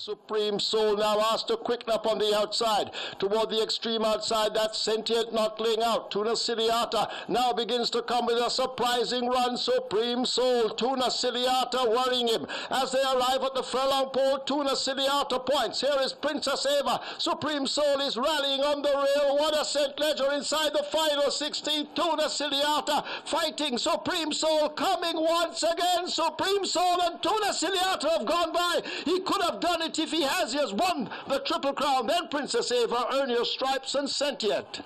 Supreme Soul now asked to quicken up on the outside. Toward the extreme outside, that's Sentient knuckling out. Tuna Ciliata now begins to come with a surprising run. Supreme Soul, Tuna Ciliata worrying him. As they arrive at the furlong pole, Tuna Ciliata points. Here is Princess Ava. Supreme Soul is rallying on the rail. What a St. Ledger inside the final 16. Tuna Ciliata fighting. Supreme Soul coming once again. Supreme Soul and Tuna Ciliata have gone by. He could have done it if he has. He has won the Triple Crown. Then Princess Ava, Earn Your Stripes and Sentient.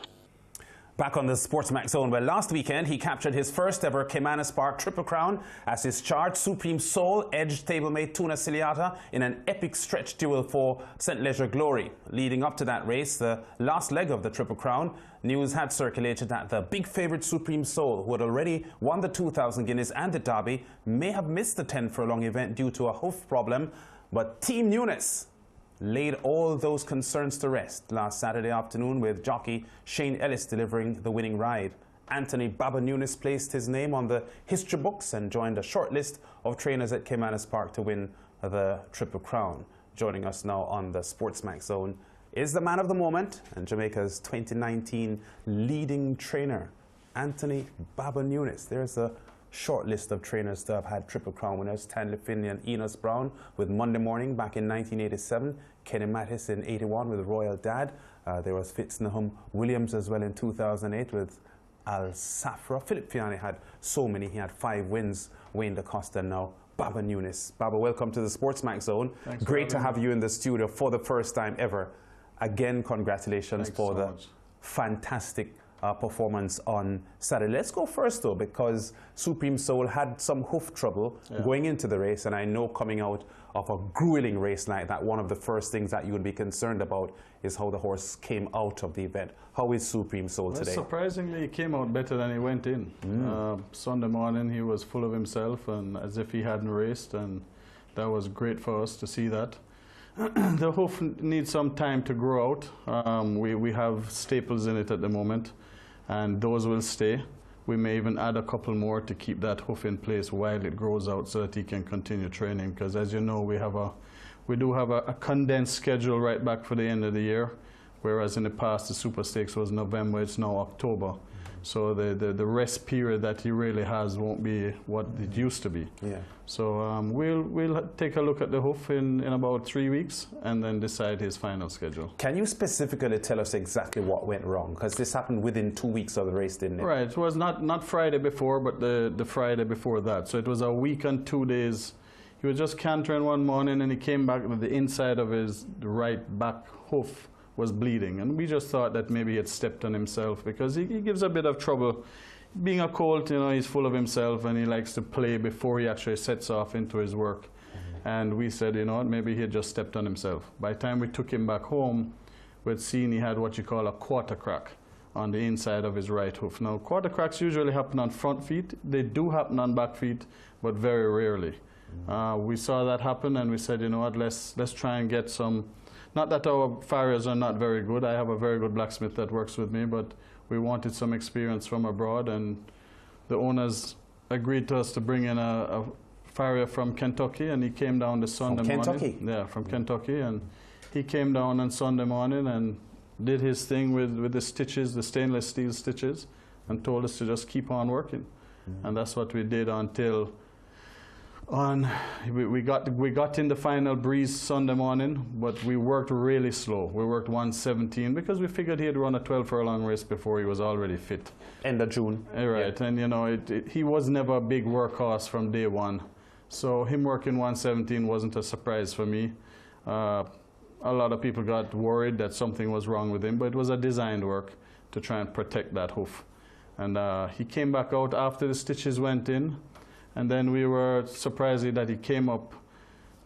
Back on the SportsMax Zone, where last weekend he captured his first ever Caymanas Park Triple Crown as his charged Supreme Soul edged stablemate Tuna Ciliata in an epic stretch duel for St. Leger glory. Leading up to that race, the last leg of the Triple Crown, news had circulated that the big favourite Supreme Soul, who had already won the 2,000 Guineas and the Derby, may have missed the 10 furlong event due to a hoof problem. But Team Nunes laid all those concerns to rest last Saturday afternoon with jockey Shane Ellis delivering the winning ride. Anthony Baba Nunes placed his name on the history books and joined a short list of trainers at Caymanas Park to win the Triple Crown. Joining us now on the SportsMax Zone is the man of the moment and Jamaica's 2019 leading trainer, Anthony Baba Nunes. There's a short list of trainers to have had Triple Crown winners: Stanley Finley and Enos Brown with Monday Morning back in 1987, Kenny Mattis in 81 with Royal Dad. There was Fitznerham Williams as well in 2008 with Al Safra. Philip Fiani had so many. He had 5 wins. Wayne DaCosta now. Baba Nunes. Baba, welcome to the SportsMax Zone. Thanks. Great to have you in the studio for the first time ever. Again, congratulations for the fantastic performance on Saturday. Let's go first though, because Supreme Soul had some hoof trouble going into the race, and I know coming out of a grueling race like that, one of the first things that you would be concerned about is how the horse came out of the event. How is Supreme Soul today? Surprisingly, he came out better than he went in. Sunday morning he was full of himself and as if he hadn't raced, and that was great for us to see that. The hoof needs some time to grow out. We have staples in it at the moment, and those will stay. We may even add a couple more to keep that hoof in place while it grows out so that he can continue training, because as you know, we do have a condensed schedule right back for the end of the year, whereas in the past the Super Stakes was November, it's now October. So the rest period that he really has won't be what it used to be. Yeah. So we'll take a look at the hoof in about 3 weeks and then decide his final schedule. Can you specifically tell us exactly what went wrong? Because this happened within 2 weeks of the race, didn't it? Right. It was not Friday before, but the Friday before that. So it was a week and 2 days. He was just cantering one morning and he came back with the inside of his right back hoof was bleeding, and we just thought that maybe he had stepped on himself, because he gives a bit of trouble. Being a colt, you know, he's full of himself and he likes to play before he actually sets off into his work. And we said, you know what, maybe he had just stepped on himself. By the time we took him back home, we'd seen he had what you call a quarter crack on the inside of his right hoof. Now, quarter cracks usually happen on front feet. They do happen on back feet, but very rarely. We saw that happen and we said, you know what, let's try and get some. Not that our farriers are not very good. I have a very good blacksmith that works with me, but we wanted some experience from abroad, and the owners agreed to us to bring in a farrier from Kentucky, and he came down the Sunday morning. From Kentucky? Yeah, from Kentucky, and he came down on Sunday morning and did his thing with the stitches, the stainless steel stitches, and told us to just keep on working. And that's what we did until we got in the final breeze Sunday morning, but we worked really slow. We worked 1:17 because we figured he'd run a 12 furlong race before he was already fit. End of June. Right, and you know, he was never a big workhorse from day one. So him working 1:17 wasn't a surprise for me. A lot of people got worried that something was wrong with him, but it was a designed work to try and protect that hoof. And he came back out after the stitches went in. And then we were surprised that he came up,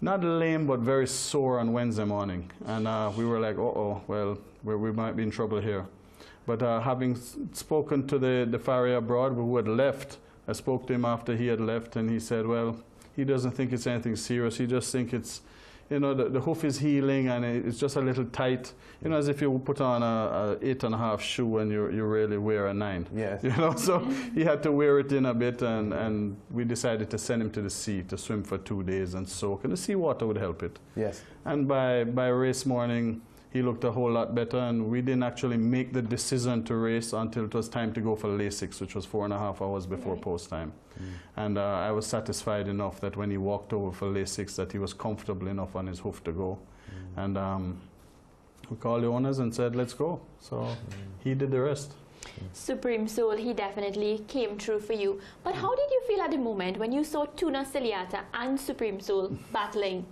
not lame, but very sore on Wednesday morning. And we were like, uh-oh, well, we might be in trouble here. But having spoken to the farrier abroad who had left, I spoke to him after he had left, and he said, well, he doesn't think it's anything serious. He just thinks you know, the hoof is healing and it's just a little tight, you know, as if you put on a 8.5 shoe and you really wear a 9. Yes. You know, so he had to wear it in a bit, and we decided to send him to the sea to swim for 2 days and soak, and the seawater would help it. Yes. And by race morning, he looked a whole lot better, and we didn't actually make the decision to race until it was time to go for Lasix, which was 4.5 hours before post time. And I was satisfied enough that when he walked over for Lasix that he was comfortable enough on his hoof to go. And we called the owners and said, let's go. So he did the rest. Supreme Soul, he definitely came through for you. But how did you feel at the moment when you saw Tuna Ciliata and Supreme Soul battling?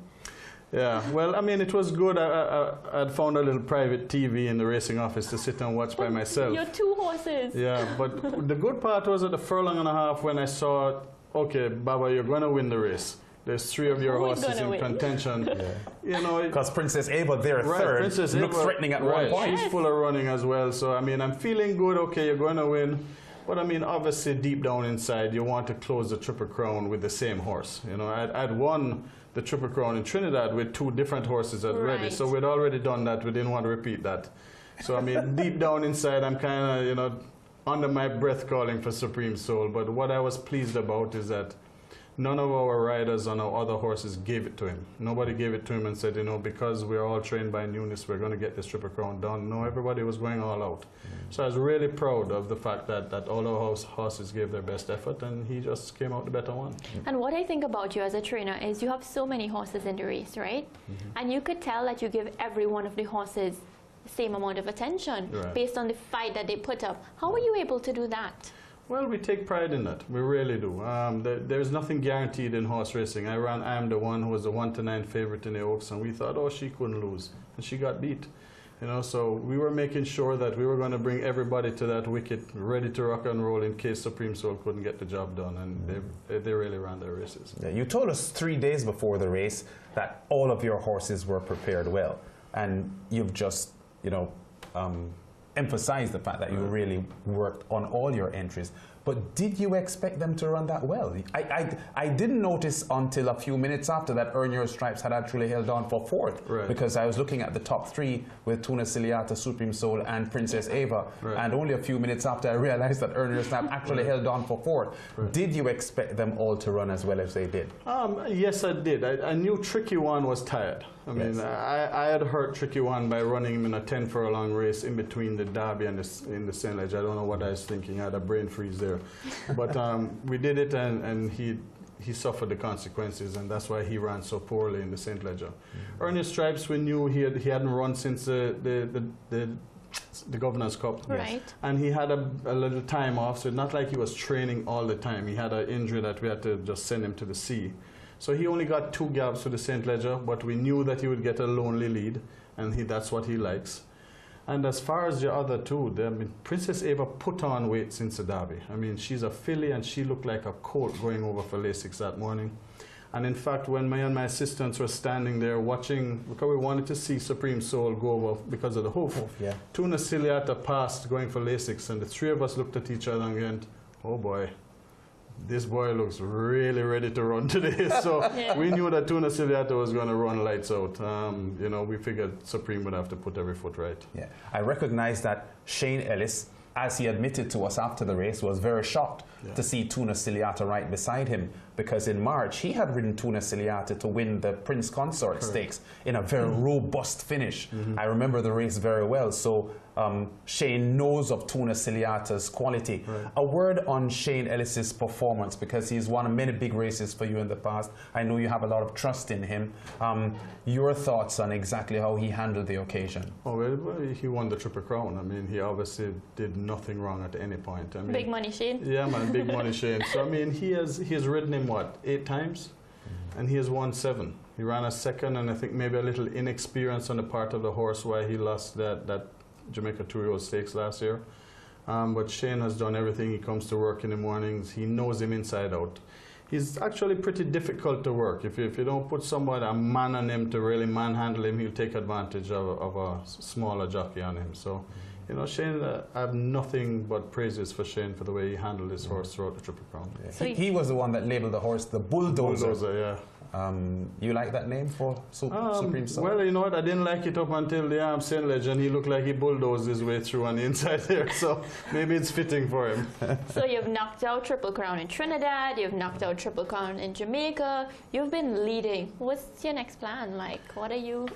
Yeah, well, I mean, it was good. I'd found a little private TV in the racing office to sit and watch by myself. Your 2 horses. Yeah, but the good part was at the furlong and a half when I saw, okay, Baba, you're going to win the race. There's 3 of your horses in contention. You know, because Princess Ava there, third, Princess looked Ava, threatening at one point. She's full of running as well. So, I mean, I'm feeling good. Okay, you're going to win. But, I mean, obviously, deep down inside, you want to close the Triple Crown with the same horse. You know, I'd won the Triple Crown in Trinidad with 2 different horses already. So we'd already done that. We didn't want to repeat that. So, I mean, deep down inside, I'm kind of, you know, under my breath calling for Supreme Soul. But what I was pleased about is that none of our riders on our other horses gave it to him. Nobody gave it to him and said, you know, because we're all trained by Nunes, we're going to get this Triple Crown done. No, everybody was going all out. So I was really proud of the fact that all our horses gave their best effort, and he just came out the better one. And what I think about you as a trainer is you have so many horses in the race, right? And you could tell that you give every one of the horses the same amount of attention based on the fight that they put up. How were you able to do that? Well, we take pride in that. We really do. There's nothing guaranteed in horse racing. I am the one who was the 1-9 favorite in the Oaks, and we thought, oh, she couldn't lose, and she got beat. You know, so we were making sure that we were going to bring everybody to that wicket ready to rock and roll in case Supreme Soul couldn't get the job done, and they really ran their races. Yeah, you told us 3 days before the race that all of your horses were prepared well, and you've just, you know, emphasized the fact that you really worked on all your entries. But did you expect them to run that well? I didn't notice until a few minutes after that Earn Your Stripes had actually held on for 4th, because I was looking at the top 3 with Tuna Ciliata, Supreme Soul, and Princess Ava, and only a few minutes after I realized that Earn Your Stripes actually held on for 4th. Did you expect them all to run as well as they did? Yes, I did. I knew Tricky One was tired. I mean, I had hurt Tricky One by running him in a 10 furlong race in between the Derby and in the St. Ledger. I don't know what I was thinking. I had a brain freeze there. But we did it, and he suffered the consequences, and that's why he ran so poorly in the St. Ledger. Earn Your Stripes, we knew he hadn't run since the Governor's Cup. And he had a little time off, so it's not like he was training all the time. He had an injury that we had to just send him to the sea. So he only got 2 gaps for the St. Ledger, but we knew that he would get a lonely lead, and that's what he likes. And as far as the other 2, I mean, Princess Ava put on weight since the Derby. I mean, she's a filly, and she looked like a colt going over for Lasix that morning. And in fact, when me and my assistants were standing there watching, because we wanted to see Supreme Soul go over because of the hoof, Tuna Ciliata passed going for Lasix, and the 3 of us looked at each other and went, oh boy, this boy looks really ready to run today. So we knew that Tuna Ciliata was going to run lights out. You know, we figured Supreme would have to put every foot right. Yeah, I recognize that Shane Ellis, as he admitted to us after the race, was very shocked to see Tuna Ciliata right beside him, because in March he had ridden Tuna Ciliata to win the Prince Consort Stakes in a very robust finish. I remember the race very well, so Shane knows of Tuna Ciliata's quality. A word on Shane Ellis's performance, because he's won many big races for you in the past. I know you have a lot of trust in him. Your thoughts on exactly how he handled the occasion? Oh, well, he won the Triple Crown. I mean, he obviously did nothing wrong at any point. I mean, big money, Shane. Yeah, man, big money, Shane. So, I mean, he has ridden him, what, 8 times? And he has won 7. He ran a second, and I think maybe a little inexperience on the part of the horse why he lost that Jamaica Triple Stakes last year. But Shane has done everything. He comes to work in the mornings. He knows him inside out. He's actually pretty difficult to work. If you don't put somebody, a man on him to really manhandle him, he'll take advantage of a smaller jockey on him. So, you know, Shane, I have nothing but praises for Shane for the way he handled his horse throughout the Triple Crown. So he was the one that labeled the horse the bulldozer. Yeah. You like that name for Supreme Soul? Well, you know what, I didn't like it up until the arm St. Legend. He looked like he bulldozed his way through on the inside there, so maybe it's fitting for him. So you've knocked out Triple Crown in Trinidad, you've knocked out Triple Crown in Jamaica, you've been leading. What's your next plan? Like, what are you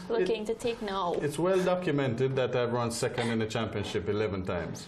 looking to take now? It's well documented that I've run second in the championship 11 times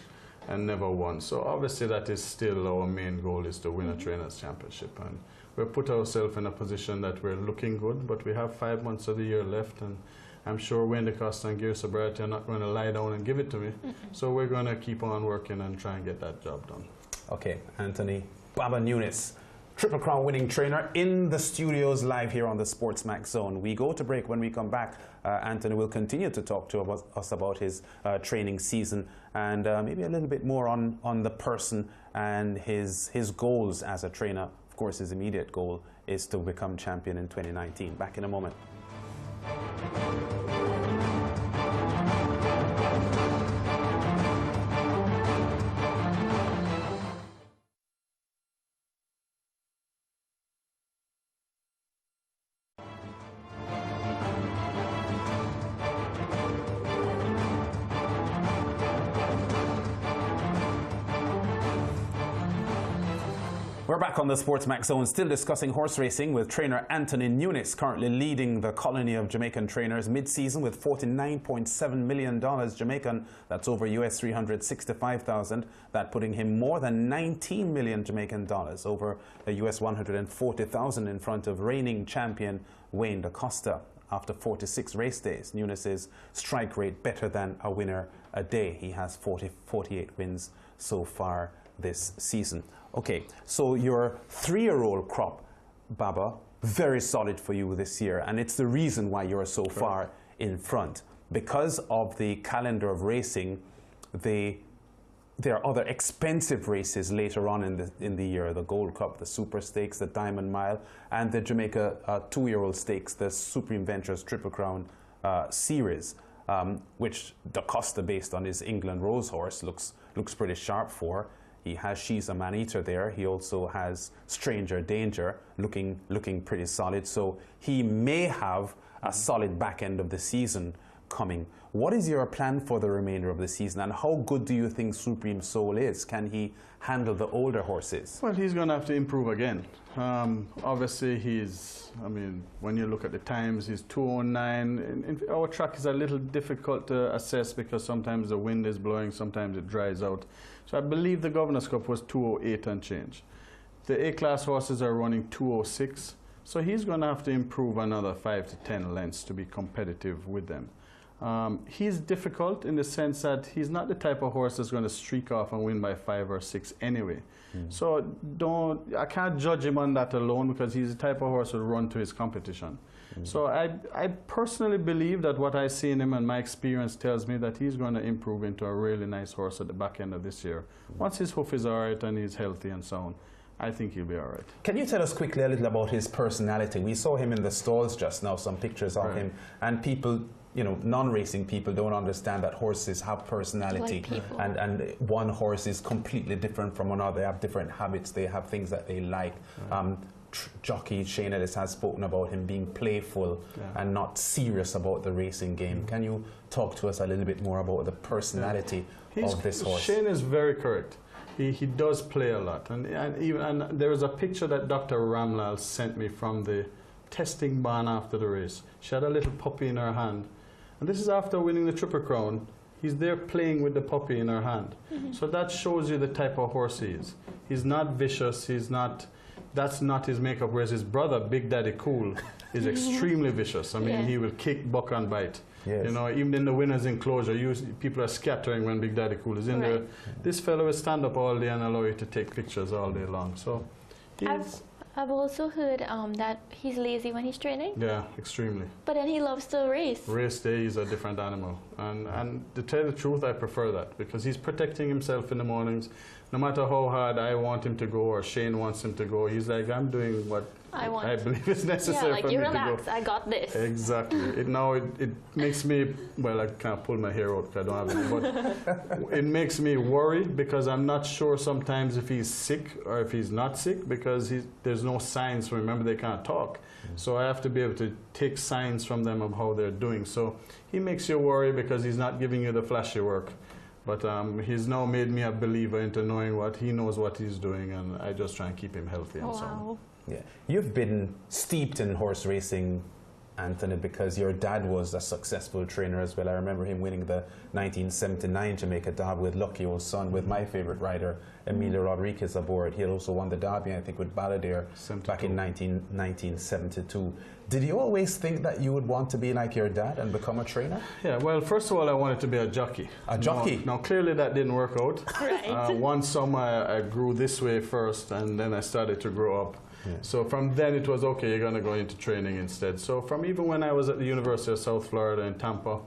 and never won. So obviously that is still our main goal, is to win a Trainers' Championship. And we've put ourselves in a position that we're looking good, but we have 5 months of the year left, and I'm sure Wayne DeCosta and Gear Sobriety are not going to lie down and give it to me. So we're going to keep on working and try and get that job done. Okay, Anthony Baba Nunes, Triple Crown winning trainer, in the studios live here on the SportsMax Zone. We go to break. When we come back, Anthony will continue to talk to us about his training season and maybe a little bit more on the person and his goals as a trainer. Of course, his immediate goal is to become champion in 2019. Back in a moment. We're back on the SportsMax Zone, still discussing horse racing with trainer Anthony Nunes, currently leading the colony of Jamaican trainers mid-season with $49.7 million Jamaican. That's over US $365,000. That putting him more than 19 million Jamaican dollars, over the US 140,000 in front of reigning champion Wayne DeCosta. After 46 race days, Nunes' strike rate better than a winner a day. He has 48 wins so far this season. Okay, so your 3-year-old crop, Baba, very solid for you this year, and it's the reason why you're so far in front. Because of the calendar of racing, there are other expensive races later on in the year, the Gold Cup, the Super Stakes, the Diamond Mile, and the Jamaica 2-year-old stakes, the Supreme Ventures Triple Crown Series, which DeCosta, based on his England Rose horse, looks pretty sharp for. He has She's a Man-Eater there. He also has Stranger Danger, looking pretty solid. So he may have a solid back end of the season coming. What is your plan for the remainder of the season, and how good do you think Supreme Soul is? Can he handle the older horses? Well, he's going to have to improve again. Obviously, when you look at the times, he's 2:09. Our track is a little difficult to assess because sometimes the wind is blowing, sometimes it dries out. So I believe the Governor's Cup was 2:08 and change. The A-class horses are running 2:06. So he's going to have to improve another 5 to 10 lengths to be competitive with them. He's difficult in the sense that he's not the type of horse that's going to streak off and win by 5 or 6 anyway. So I can't judge him on that alone, because he's the type of horse who will run to his competition. So I personally believe that what I see in him and my experience tells me that he's going to improve into a really nice horse at the back end of this year. Once his hoof is all right and he's healthy and so on, I think he'll be all right. Can you tell us quickly a little about his personality? We saw him in the stalls just now, some pictures of him, and people, you know, non-racing people don't understand that horses have personality, and one horse is completely different from another. They have different habits, they have things that they like. Jockey Shane Ellis has spoken about him being playful and not serious about the racing game. Can you talk to us a little bit more about the personality of this horse? Shane is very correct. He does play a lot, and there was a picture that Dr. Ramlal sent me from the testing barn after the race. She had a little puppy in her hand, and this is after winning the Triple Crown. He's there playing with the puppy in her hand. So that shows you the type of horse he is. He's not vicious. That's not his makeup. Whereas his brother, Big Daddy Cool, is extremely vicious. I mean, he will kick, buck, and bite. Yes. You know, even in the winner's enclosure, people are scattering when Big Daddy Cool is in there. This fellow will stand up all day and allow you to take pictures all day long. So I've also heard that he's lazy when he's training. Yeah, extremely. But then he loves to race. Race day is a different animal. And to tell the truth, I prefer that, because he's protecting himself in the mornings. no matter how hard I want him to go or Shane wants him to go, he's like, I'm doing what I believe is necessary for me to go. Yeah, like, you relax, I got this. Exactly. It makes me, well, I can't pull my hair out because I don't have any, but it makes me worry because I'm not sure sometimes if he's sick or if he's not sick because there's no signs. Remember, they can't talk. So I have to be able to take signs from them of how they're doing. So he makes you worry because he's not giving you the flashy work. But he's now made me a believer into knowing what he knows what he's doing, and I just try and keep him healthy and so on. Yeah, you've been steeped in horse racing, Anthony, because your dad was a successful trainer as well. I remember him winning the 1979 Jamaica Derby with Lucky Old Son, with my favorite rider, Emilio Rodriguez, aboard. He had also won the Derby, I think, with Balladeer back in 1972. Did you always think that you would want to be like your dad and become a trainer? Yeah, well, first of all, I wanted to be a jockey. A jockey? Now, clearly that didn't work out. Right. One summer I grew this way first, and then I started to grow up. Yeah. So from then it was, okay, you're going to go into training instead. So from even when I was at the University of South Florida in Tampa,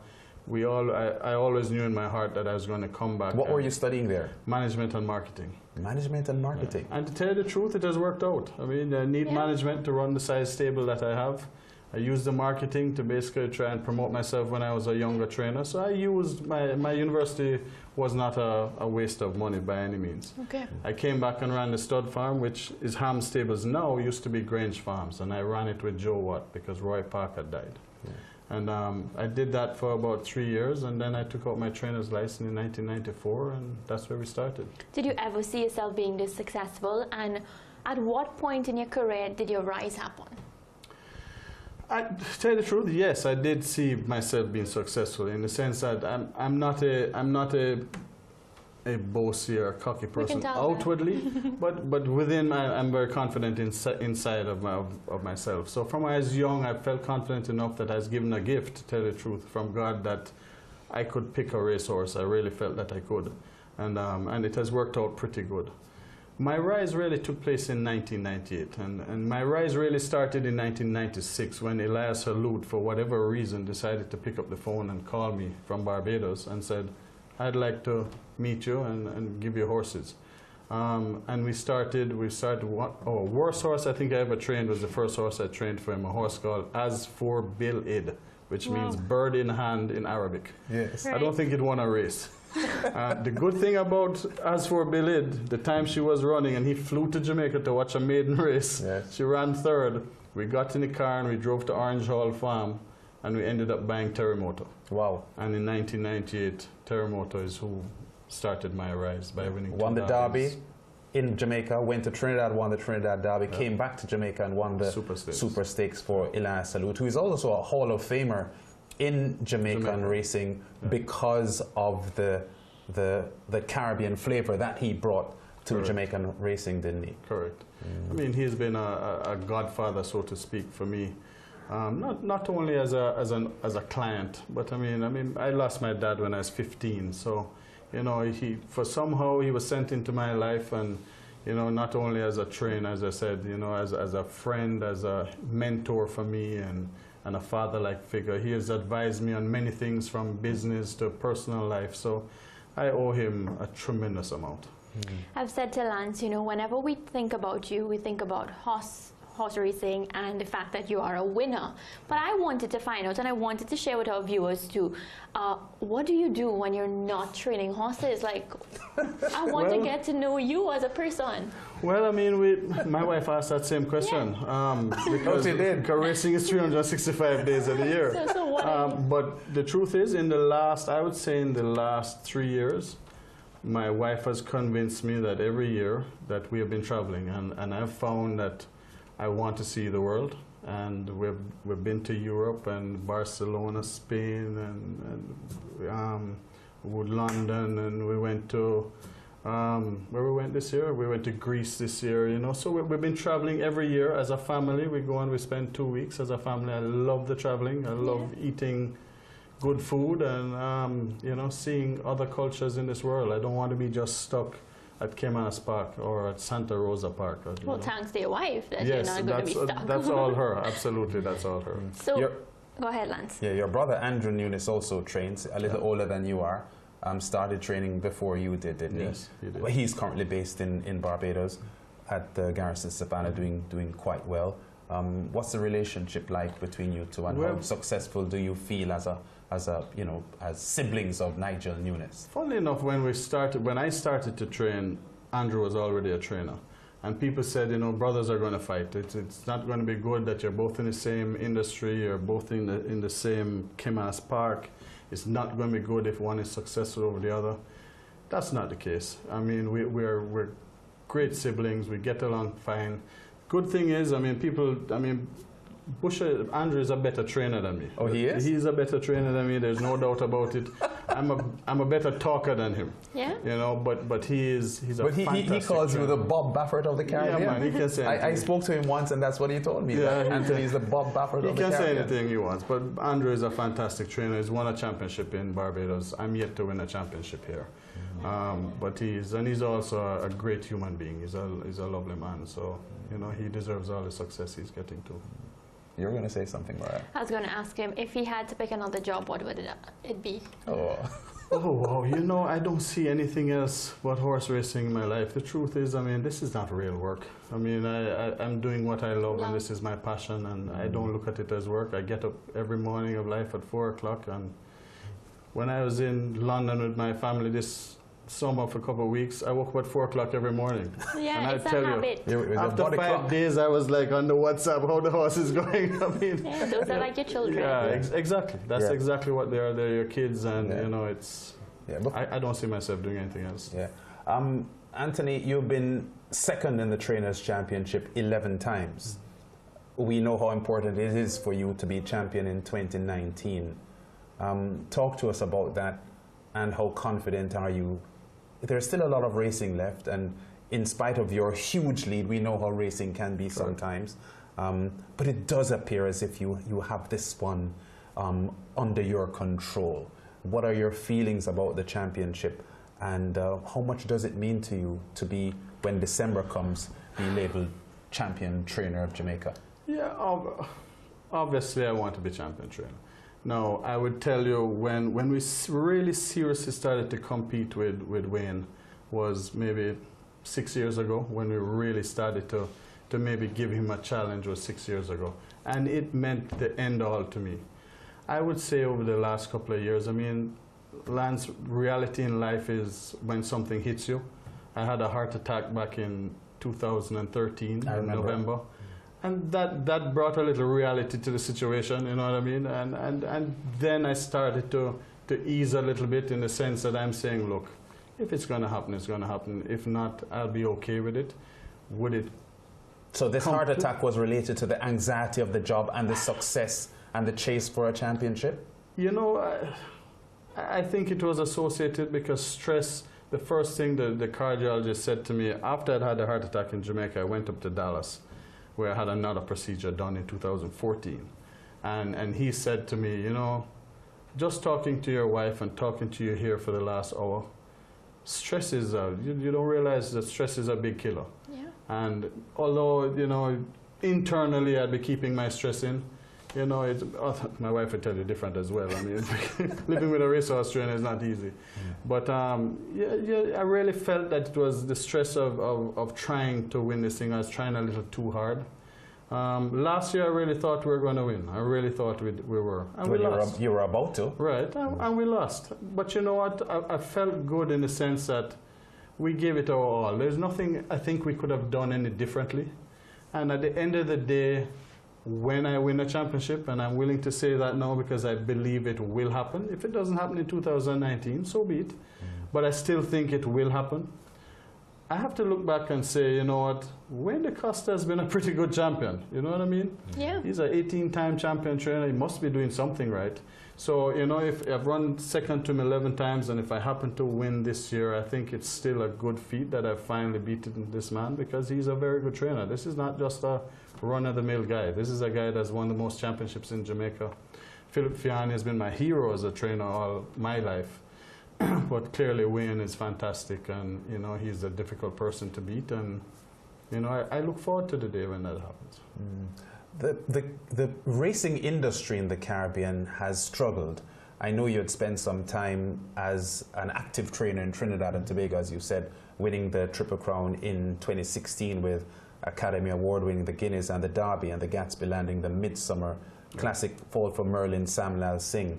I always knew in my heart that I was going to come back. What were you studying there? Management and marketing. Management and marketing. Yeah. And to tell you the truth, it has worked out. I mean, I need management to run the size stable that I have. I used the marketing to basically try and promote myself when I was a younger trainer. So I used my university was not a waste of money by any means. Okay. I came back and ran the stud farm, which is Ham Stables now, used to be Grange Farms, and I ran it with Joe Watt because Roy Park had died. Yeah. And I did that for about 3 years, and then I took out my trainer's license in 1994, and that's where we started. Did you ever see yourself being this successful, and at what point in your career did your rise happen? To tell you the truth, yes, I did see myself being successful in the sense that I'm not a bossy or cocky person outwardly, but within I'm very confident inside of myself. So from when I was young, I felt confident enough that I was given a gift, to tell you the truth, from God, that I could pick a racehorse. I really felt that I could, and it has worked out pretty good. My rise really took place in 1998, and my rise really started in 1996 when Elias Halud, for whatever reason, decided to pick up the phone and call me from Barbados and said, I'd like to meet you and give you horses. And we started worst horse I think I ever trained was the first horse I trained for him, a horse called As For Bil Id, which means bird in hand in Arabic. Yes. Right. I don't think it won a race. The good thing about As For Bil Id, the time she was running, and he flew to Jamaica to watch a maiden race. Yes. She ran third. We got in the car and we drove to Orange Hall Farm, and we ended up buying Terremoto. Wow. And in 1998, Terremoto is who started my rise by winning. Won the Derby in Jamaica, went to Trinidad, won the Trinidad Derby, came back to Jamaica and won the Super Stakes for Elias Halud, who is also a Hall of Famer in Jamaican racing because of the Caribbean flavor that he brought to Jamaican racing, didn't he? Correct. I mean, he's been a godfather, so to speak, for me. Not only as a client, but I mean, I lost my dad when I was 15, so you know, somehow he was sent into my life, and you know, not only as a trainer, as I said, you know, as a friend, as a mentor for me, and a father-like figure. He has advised me on many things from business to personal life, so I owe him a tremendous amount. I've said to Lance, you know, whenever we think about you, we think about horse racing and the fact that you are a winner. But I wanted to find out, and I wanted to share with our viewers too, what do you do when you're not training horses? Like, I want to get to know you as a person. Well, I mean, my wife asked that same question because racing is 365 days of the year. But the truth is, I would say in the last 3 years, my wife has convinced me that every year that we have been traveling, and I've found that I want to see the world, and we've been to Europe and Barcelona, Spain, and London, and we went to where we went this year. We went to Greece this year, you know. So we've been traveling every year as a family. We go and we spend 2 weeks as a family. I love the traveling. I love eating good food and you know, seeing other cultures in this world. I don't want to be just stuck at Caymanas Park or at Santa Rosa Park. Well, thanks to your wife that you're not going to be stuck. That's all her. Absolutely, that's all her. So, go ahead, Lance. Yeah, your brother Andrew Nunes also trains, a little older than you are. started training before you did, didn't he? Yes, he did. Well, he's currently based in Barbados at the Garrison Savannah, doing quite well. What's the relationship like between you two, and how successful do you feel as siblings of Nigel Nunes? Funnily enough, when I started to train, Andrew was already a trainer. And people said, brothers are going to fight. It's not going to be good that you're both in the same industry, you're both in the same Caymanas Park. It's not going to be good if one is successful over the other. That's not the case. I mean, we're great siblings. We get along fine. Good thing is, Andrew is a better trainer than me. Oh, he is? He's a better trainer than me. There's no doubt about it. I'm a better talker than him. Yeah. But he's a fantastic he calls trainer. you the Bob Baffert of the Caribbean. Yeah, man, he can say anything. I spoke to him once, and that's what he told me. Yeah, Anthony's the Bob Baffert of the Caribbean. He can say anything he wants. But Andrew is a fantastic trainer. He's won a championship in Barbados. I'm yet to win a championship here. But he's also a great human being. He's a lovely man. So he deserves all the success he's getting to. You were going to say something, Mariah. I was going to ask him, if he had to pick another job, what would it be? Oh. Oh, wow. I don't see anything else but horse racing in my life. The truth is, this is not real work. I'm doing what I love, and this is my passion, and I don't look at it as work. I get up every morning of life at 4 o'clock, and when I was in London with my family this summer for a couple of weeks, I woke up at 4 o'clock every morning. Yeah, and it's a habit. After 5 days, I was like on the WhatsApp, how the horse is going. Yeah, those are like your children. Yeah, exactly. That's exactly what they are. They're your kids, and it's. Yeah, I don't see myself doing anything else. Yeah. Anthony, you've been second in the Trainers' Championship 11 times. We know how important it is for you to be champion in 2019. Talk to us about that, and how confident are you? There's still a lot of racing left, and in spite of your huge lead, we know how racing can be sometimes. But it does appear as if you have this one under your control. What are your feelings about the championship, and how much does it mean to you to be, when December comes, be labeled champion trainer of Jamaica? Yeah, obviously I want to be champion trainer. Now, I would tell you, when we really seriously started to compete with Wayne was maybe 6 years ago, when we really started to maybe give him a challenge, was 6 years ago. And it meant the end all to me. I would say over the last couple of years, Lance, reality in life is when something hits you. I had a heart attack back in 2013 in November. And that brought a little reality to the situation, you know what I mean? And then I started to ease a little bit, in the sense that I'm saying, look, if it's going to happen, it's going to happen. If not, I'll be okay with it. Would it? So this heart attack was related to the anxiety of the job and the success and the chase for a championship? I think it was associated because stress. The first thing the cardiologist said to me after I'd had a heart attack in Jamaica, I went up to Dallas, where I had another procedure done in 2014. And he said to me, just talking to your wife and talking to you here for the last hour, stress is, you don't realize that stress is a big killer. Yeah. And although, internally I'd be keeping my stress in, my wife would tell you different as well. Living with a racehorse trainer is not easy. But I really felt that it was the stress of trying to win this thing. I was trying a little too hard. Last year I really thought we were going to win. I really thought we were. And we lost. You were about to. Right, and we lost. But you know what? I felt good in the sense that we gave it our all. There's nothing I think we could have done any differently. And at the end of the day, when I win a championship, and I'm willing to say that now because I believe it will happen. If it doesn't happen in 2019, so be it. But I still think it will happen. I have to look back and say, you know what, Wayne DeCosta has been a pretty good champion. You know what I mean? Yeah. He's an 18-time champion trainer. He must be doing something right. So, if I've run second to him 11 times, and if I happen to win this year, I think it's still a good feat that I've finally beaten this man, because he's a very good trainer. This is not just a run-of-the-mill guy. This is a guy that's won the most championships in Jamaica. Philip Fiani has been my hero as a trainer all my life. But clearly Wayne is fantastic, and he's a difficult person to beat, and I look forward to the day when that happens. The racing industry in the Caribbean has struggled I know you had spent some time as an active trainer in Trinidad and Tobago, as you said, winning the Triple Crown in 2016 with Academy Award, winning the Guinness and the Derby, and the Gatsby landing the Midsummer Classic Fall for Merlin Sam Lal Singh.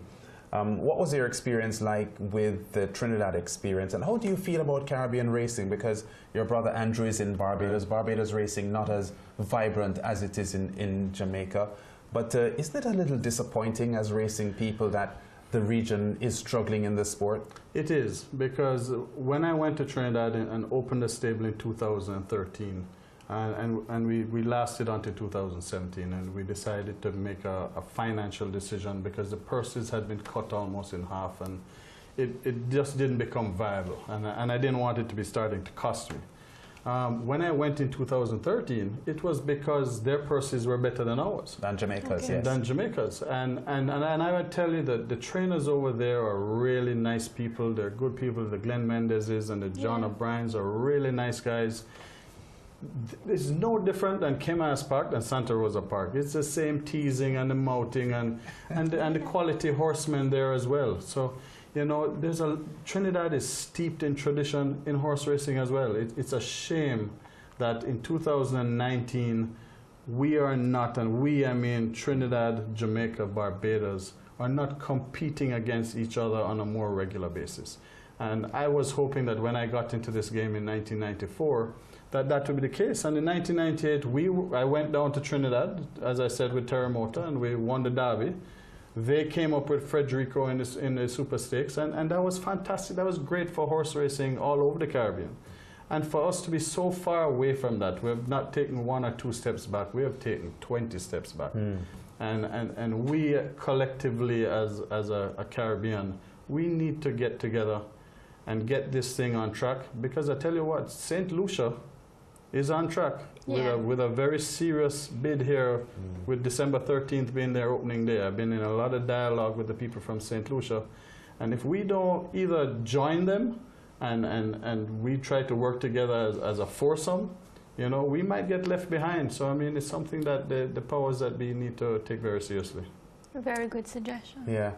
What was your experience like with the Trinidad experience, and how do you feel about Caribbean racing? Because your brother Andrew is in Barbados. Barbados racing not as vibrant as it is in Jamaica. But isn't it a little disappointing as racing people that the region is struggling in this sport? It is, because when I went to Trinidad and opened a stable in 2013, and we lasted until 2017, and we decided to make a financial decision because the purses had been cut almost in half, and it just didn't become viable, and I didn't want it to be starting to cost me. When I went in 2013, it was because their purses were better than ours. Than Jamaica's, okay. Yes. Than Jamaica's. And I would tell you that the trainers over there are really nice people. They're good people. The Glenn Mendez's and the John O'Brien's are really nice guys. It's no different than Caymanas Park and Santa Rosa Park. It's the same teasing and the mouting and the quality horsemen there as well. So, you know, Trinidad is steeped in tradition in horse racing as well. It's a shame that in 2019 we are not, and I mean Trinidad, Jamaica, Barbados, are not competing against each other on a more regular basis. And I was hoping that when I got into this game in 1994, that would be the case. And in 1998, I went down to Trinidad, as I said, with Terremoto, and we won the Derby. They came up with Frederico in the Super Stakes, and that was fantastic. That was great for horse racing all over the Caribbean. And for us to be so far away from that, we have not taken 1 or 2 steps back, we have taken 20 steps back. And we collectively, as a Caribbean, we need to get together and get this thing on track, because I tell you what, St. Lucia is on track with a very serious bid here, with December 13th being their opening day. I've been in a lot of dialogue with the people from St. Lucia, and if we don't either join them and we try to work together as a foursome, you know, we might get left behind. So I mean, it's something that the powers that be need to take very seriously. A very good suggestion. Yeah,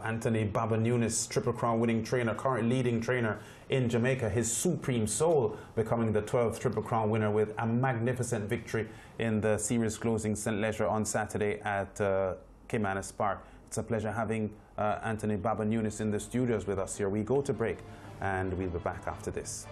Anthony Baba Nunes, Triple Crown winning trainer, current leading trainer in Jamaica. His Supreme Soul becoming the 12th Triple Crown winner with a magnificent victory in the series closing St. Leger on Saturday at Caymanas Park. It's a pleasure having Anthony Baba Nunes in the studios with us here. We go to break and we'll be back after this.